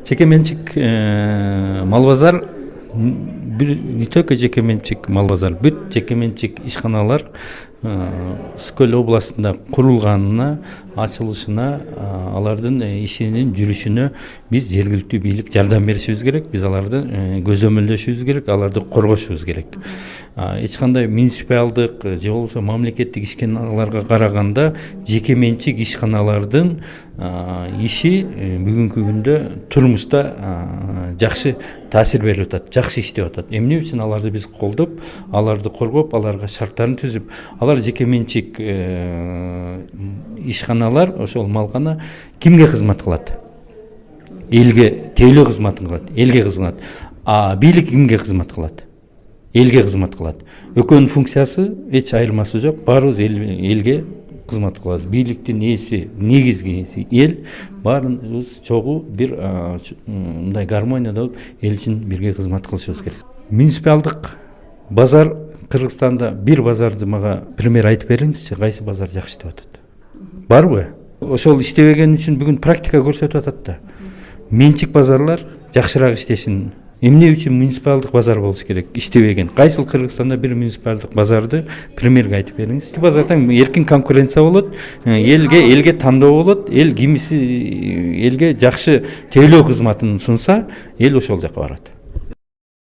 Жеке менчик мал базар не только жеке менчик мал базар, бүт жеке менчик ишканалар Ысык Көл областында курулганына, ачылышына, алардын ишинин жүрүшүнө биз жергиликтүү бийлик жардам беришибиз керек. Биз аларды көзөмөлдөшүбүз керек, аларды коргошубуз керек. Эч кандай муниципалдык же болбосо мамлекеттик ишканаларга караганда жеке менчик ишканалардын иши бүгүнкү күндө турмушта жакшы таасир берип атат, жакшы иштеп атат. Эмне үчүн аларды биз колдоп, аларды коргоп, аларга шарттарын түзүп, алар жеке менчик ишканалар, ошол малкана кимге кызмат кылат? Элге тейлөө кызматын кылат, элге кызмат. Бийлик кимге кызмат кылат? Элге кызмат кылат. Экөөнүн функциясы эч айырмасы жок. Баарыбыз элге кызмат кылабыз. Бийликтин ээси, негизги ээси эл, баарыбыз чогуу бир мындай гармонияда болуп, эл үчүн бирге кызмат кылышыбыз керек. Муниципалдык базар Кыргызстанда бир базарды мага пример айтып бериңизчи, кайсы базар жакшы иштеп атат? Барбы? Ошол иштебеген үчүн бүгүн практика көрсөтүп атат да. Менчик базарлар жакшыраак иштешин. Эмне үчүн муниципалдык базар болуш керек? Иштебеген. Кайсыл Кыргызстанда бир муниципалдык базарды примерге айтып бериңиз. Базарда эркин конкуренция болот, элге тандоо болот, эл кимиси элге жакшы тейлөө кызматын сунса, эл ошол жака барат.